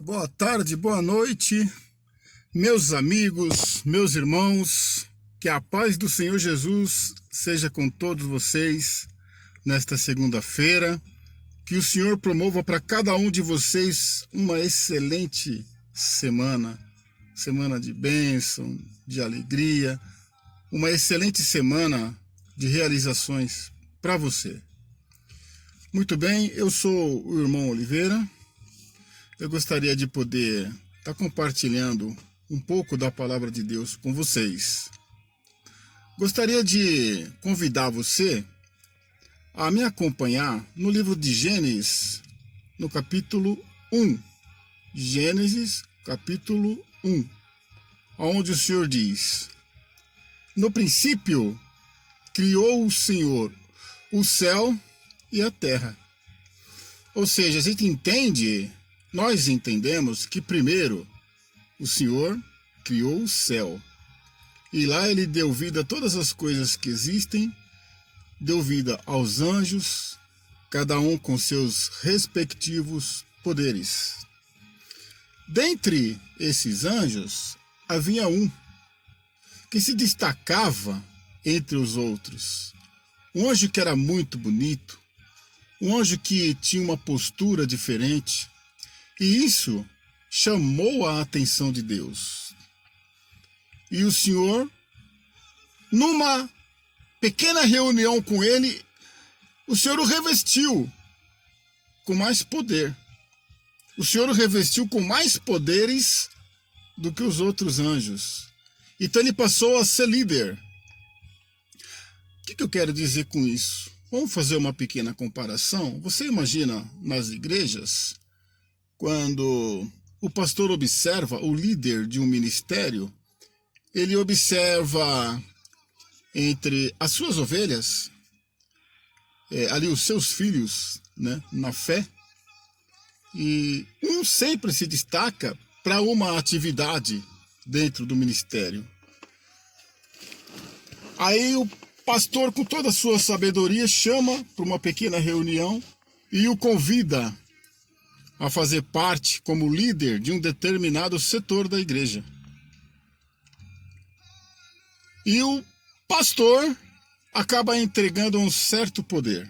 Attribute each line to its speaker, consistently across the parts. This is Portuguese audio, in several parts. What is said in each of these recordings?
Speaker 1: Boa tarde, boa noite, meus amigos, meus irmãos, que a paz do Senhor Jesus seja com todos vocês nesta segunda-feira, que o Senhor promova para cada um de vocês uma excelente semana, semana de bênção, de alegria, uma excelente semana de realizações para você. Muito bem, eu sou o irmão Oliveira. Eu gostaria de poder estar compartilhando um pouco da palavra de Deus com vocês. Gostaria de convidar você a me acompanhar no livro de Gênesis, no capítulo 1. Gênesis, capítulo 1, onde o Senhor diz: No princípio, criou o Senhor o céu e a terra. Ou seja, a gente entende... Nós entendemos que primeiro o Senhor criou o céu. E lá ele deu vida a todas as coisas que existem, deu vida aos anjos, cada um com seus respectivos poderes. Dentre esses anjos, havia um que se destacava entre os outros. Um anjo que era muito bonito, um anjo que tinha uma postura diferente. E isso chamou a atenção de Deus. E o Senhor, numa pequena reunião com ele, o Senhor o revestiu com mais poder. O Senhor o revestiu com mais poderes do que os outros anjos. Então ele passou a ser líder. O que eu quero dizer com isso? Vamos fazer uma pequena comparação. Você imagina nas igrejas... Quando o pastor observa o líder de um ministério, ele observa entre as suas ovelhas, ali os seus filhos, né, na fé, e um sempre se destaca para uma atividade dentro do ministério. Aí o pastor, com toda a sua sabedoria, chama para uma pequena reunião e o convida a fazer parte como líder de um determinado setor da igreja. E o pastor acaba entregando um certo poder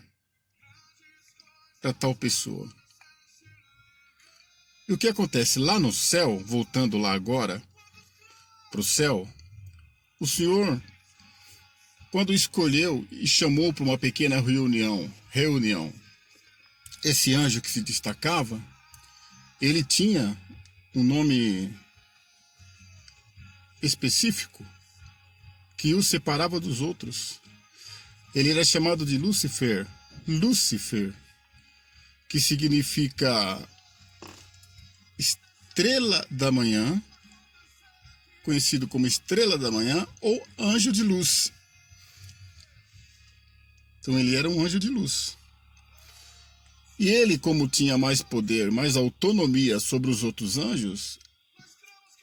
Speaker 1: para tal pessoa. E o que acontece lá no céu, voltando lá agora para o céu, o Senhor, quando escolheu e chamou para uma pequena reunião, esse anjo que se destacava, ele tinha um nome específico que o separava dos outros. Ele era chamado de Lúcifer, que significa estrela da manhã, conhecido como estrela da manhã ou anjo de luz. Então ele era um anjo de luz. E ele, como tinha mais poder, mais autonomia sobre os outros anjos,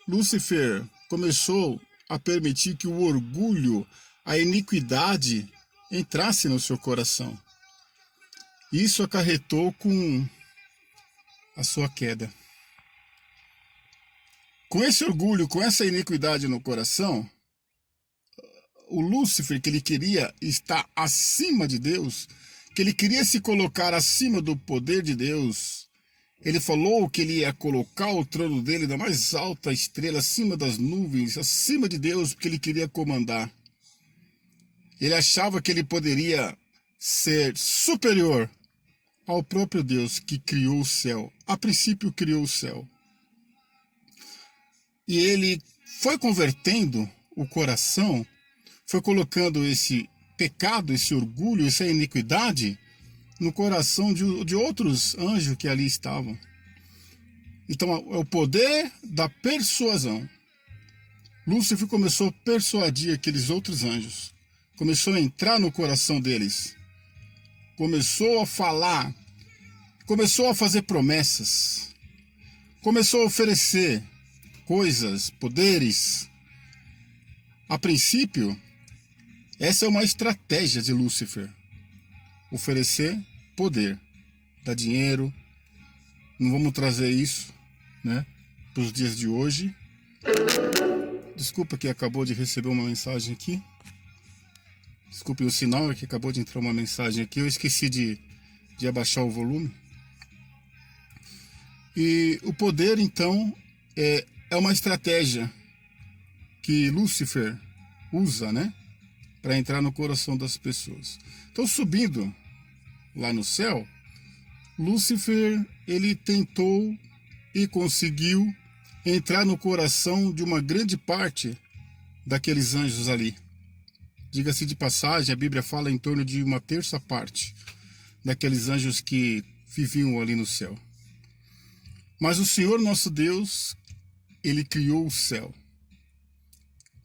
Speaker 1: Lúcifer começou a permitir que o orgulho, a iniquidade entrasse no seu coração. Isso acarretou com a sua queda. Com esse orgulho, com essa iniquidade no coração, o Lúcifer, que ele queria estar acima de Deus, que ele queria se colocar acima do poder de Deus, ele falou que ele ia colocar o trono dele na mais alta estrela, acima das nuvens, acima de Deus, porque ele queria comandar. Ele achava que ele poderia ser superior ao próprio Deus que criou o céu. A princípio criou o céu. E ele foi convertendo o coração, foi colocando esse pecado, esse orgulho, essa iniquidade no coração de outros anjos que ali estavam. Então é o poder da persuasão. Lúcifer começou a persuadir aqueles outros anjos, começou a entrar no coração deles, começou a falar, começou a fazer promessas, começou a oferecer coisas, poderes. A princípio, essa é uma estratégia de Lúcifer. Oferecer poder. Dar dinheiro. Não vamos trazer isso. né, para os dias de hoje. Desculpa que acabou de receber uma mensagem aqui. Desculpe o sinal, é que acabou de entrar uma mensagem aqui. Eu esqueci de abaixar o volume. E o poder, então, é uma estratégia que Lúcifer usa, né, para entrar no coração das pessoas. Então, subindo lá no céu, Lúcifer, ele tentou e conseguiu entrar no coração de uma grande parte daqueles anjos ali. Diga-se de passagem, a Bíblia fala em torno de uma terça parte daqueles anjos que viviam ali no céu. Mas o Senhor nosso Deus, ele criou o céu.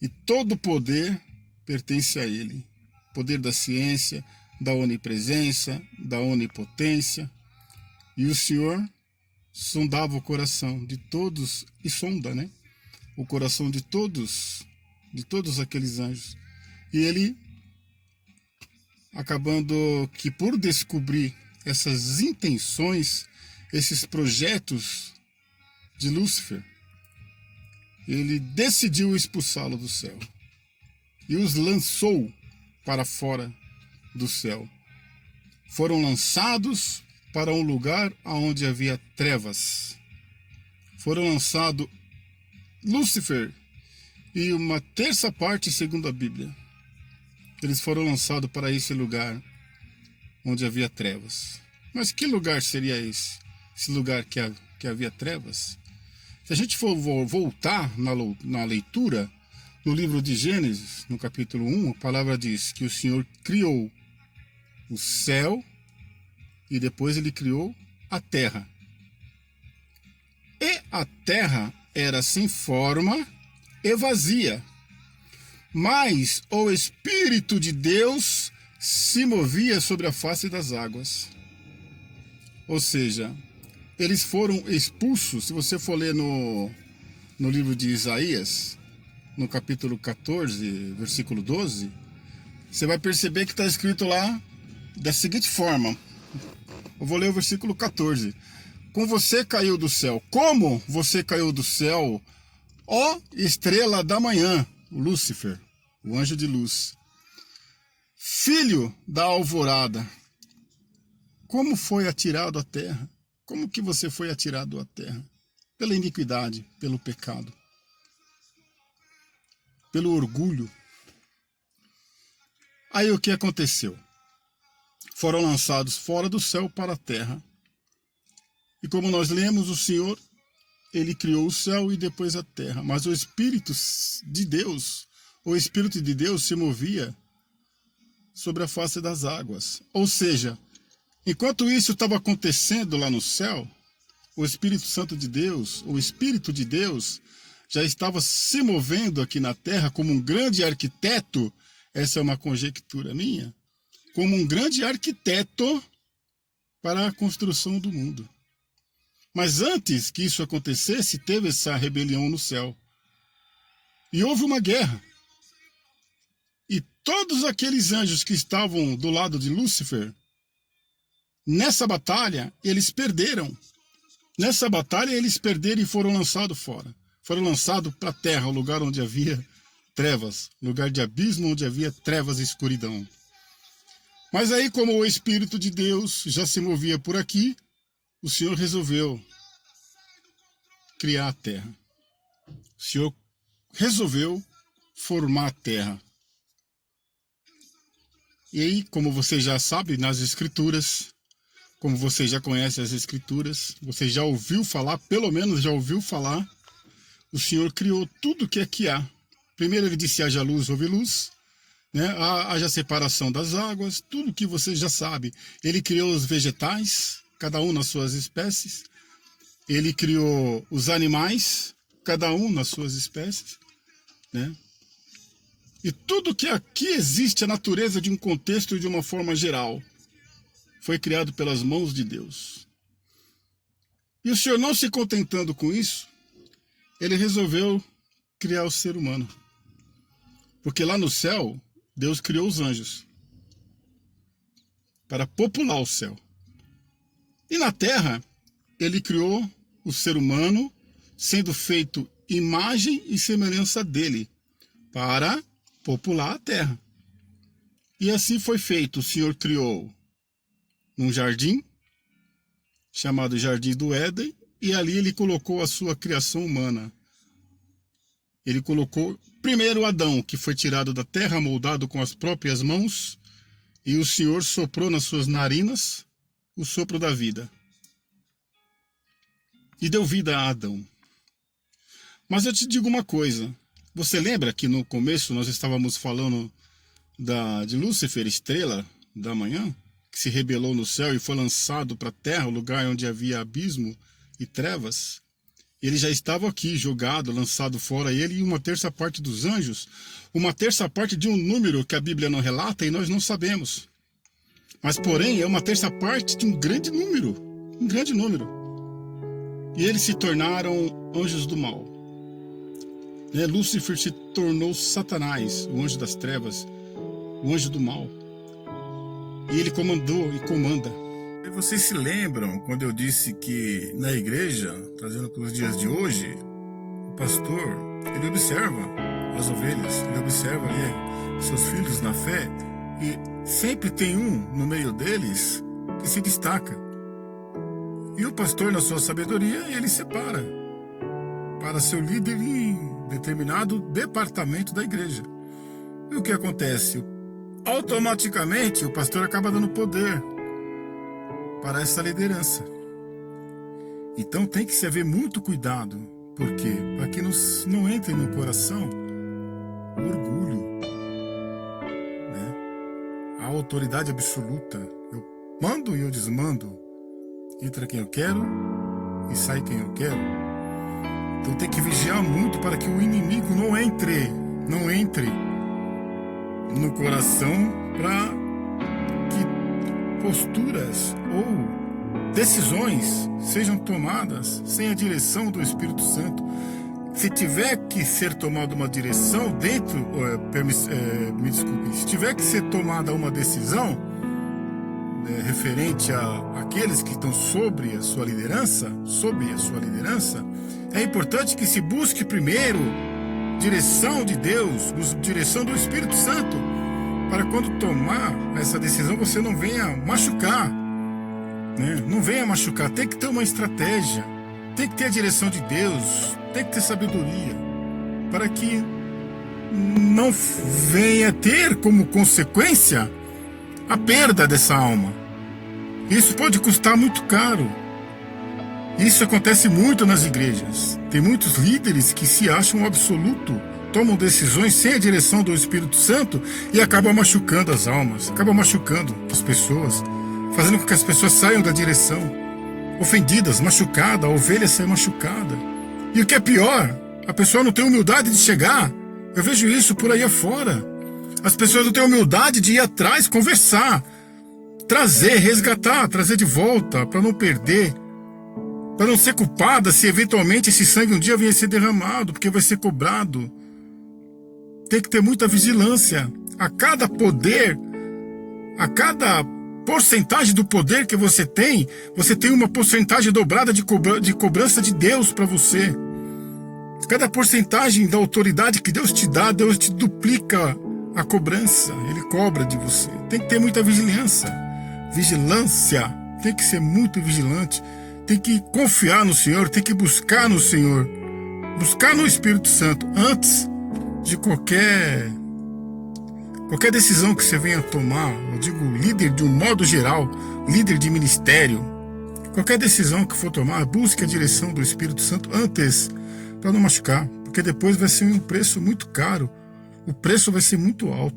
Speaker 1: E todo o poder pertence a ele. Poder da ciência, da onipresença, da onipotência. E o Senhor sondava o coração de todos, e sonda, né? O coração de todos aqueles anjos. E ele, acabando que por descobrir essas intenções, esses projetos de Lúcifer, ele decidiu expulsá-lo do céu e os lançou para fora do céu. Foram lançados para um lugar onde havia trevas. Foram lançados Lúcifer e uma terça parte, segundo a Bíblia. Eles foram lançados para esse lugar onde havia trevas. Mas que lugar seria esse? Esse lugar que havia trevas? Se a gente for voltar na leitura, no livro de Gênesis, no capítulo 1, a palavra diz que o Senhor criou o céu e depois ele criou a terra. E a terra era sem forma e vazia, mas o Espírito de Deus se movia sobre a face das águas. Ou seja, eles foram expulsos. Se você for ler no livro de Isaías, no capítulo 14, versículo 12, você vai perceber que está escrito lá da seguinte forma. Eu vou ler o versículo 14. Com você caiu do céu. Como você caiu do céu, ó estrela da manhã, Lúcifer, o anjo de luz, filho da alvorada. Como foi atirado à terra? Como que você foi atirado à terra? Pela iniquidade, pelo pecado, pelo orgulho. Aí o que aconteceu? Foram lançados fora do céu para a terra. E como nós lemos, o Senhor, ele criou o céu e depois a terra. Mas o Espírito de Deus se movia sobre a face das águas. Ou seja, enquanto isso estava acontecendo lá no céu, o Espírito Santo de Deus, o Espírito de Deus, já estava se movendo aqui na terra como um grande arquiteto. Essa é uma conjectura minha. Como um grande arquiteto para a construção do mundo. Mas antes que isso acontecesse, teve essa rebelião no céu. E houve uma guerra. E todos aqueles anjos que estavam do lado de Lúcifer, nessa batalha, eles perderam. Nessa batalha, eles perderam e foram lançados fora. Foram lançados para a terra, o lugar onde havia trevas. Lugar de abismo onde havia trevas e escuridão. Mas aí, como o Espírito de Deus já se movia por aqui, o Senhor resolveu criar a terra. O Senhor resolveu formar a terra. E aí, como você já sabe, nas Escrituras, como você já conhece as Escrituras, você já ouviu falar, pelo menos já ouviu falar, o Senhor criou tudo que aqui há. Primeiro ele disse, haja luz, houve luz, né? Haja separação das águas, tudo que você já sabe. Ele criou os vegetais, cada um nas suas espécies. Ele criou os animais, cada um nas suas espécies, né? E tudo que aqui existe, a natureza de um contexto e de uma forma geral, foi criado pelas mãos de Deus. E o Senhor, não se contentando com isso, ele resolveu criar o ser humano. Porque lá no céu, Deus criou os anjos para popular o céu. E na terra, ele criou o ser humano sendo feito imagem e semelhança dele, para popular a terra. E assim foi feito. O Senhor criou um jardim, chamado Jardim do Éden, e ali ele colocou a sua criação humana. Ele colocou primeiro Adão, que foi tirado da terra, moldado com as próprias mãos, e o Senhor soprou nas suas narinas o sopro da vida. E deu vida a Adão. Mas eu te digo uma coisa. Você lembra que no começo nós estávamos falando de Lúcifer, estrela da manhã, que se rebelou no céu e foi lançado para a terra, o lugar onde havia abismo e trevas? Ele já estava aqui, jogado, lançado fora, ele e uma terça parte dos anjos, uma terça parte de um número que a Bíblia não relata e nós não sabemos. Mas, porém, é uma terça parte de um grande número. E eles se tornaram anjos do mal. Lúcifer se tornou Satanás, o anjo das trevas, o anjo do mal. E ele comandou e comanda. E vocês se lembram quando eu disse que na igreja, trazendo para os dias de hoje, o pastor, ele observa as ovelhas, ele observa ali seus filhos na fé, e sempre tem um no meio deles que se destaca. E o pastor, na sua sabedoria, ele separa para ser o líder em determinado departamento da igreja. E o que acontece? Automaticamente o pastor acaba dando poder para essa liderança. Então tem que se haver muito cuidado, porque para que não entre no coração o orgulho, a autoridade absoluta. Eu mando e eu desmando, entra quem eu quero e sai quem eu quero. Então tem que vigiar muito para que o inimigo não entre no coração, para que posturas ou decisões sejam tomadas sem a direção do Espírito Santo. Se tiver que ser tomada uma direção se tiver que ser tomada uma decisão referente a aqueles que estão sob a sua liderança, é importante que se busque primeiro direção de Deus, direção do Espírito Santo, para quando tomar essa decisão você não venha machucar, não venha machucar. Tem que ter uma estratégia, tem que ter a direção de Deus, tem que ter sabedoria, para que não venha ter como consequência a perda dessa alma. Isso pode custar muito caro. Isso acontece muito nas igrejas. Tem muitos líderes que se acham absoluto, tomam decisões sem a direção do Espírito Santo e acabam machucando as almas, acabam machucando as pessoas, fazendo com que as pessoas saiam da direção, ofendidas, machucadas, a ovelha sai machucada. E o que é pior, a pessoa não tem humildade de chegar. Eu vejo isso por aí afora. As pessoas não têm humildade de ir atrás, conversar, trazer, resgatar, trazer de volta, para não perder, para não ser culpada se eventualmente esse sangue um dia vier a ser derramado, porque vai ser cobrado. Tem que ter muita vigilância. A cada poder, a cada porcentagem do poder que você tem uma porcentagem dobrada de cobrança de Deus para você. Cada porcentagem da autoridade que Deus te dá, Deus te duplica a cobrança, Ele cobra de você. Tem que ter muita vigilância, tem que ser muito vigilante, tem que confiar no Senhor, tem que buscar no Senhor, buscar no Espírito Santo, antes de qualquer decisão que você venha tomar. Eu digo líder de um modo geral, líder de ministério, qualquer decisão que for tomar, busque a direção do Espírito Santo antes, para não machucar, porque depois vai ser um preço muito caro, o preço vai ser muito alto.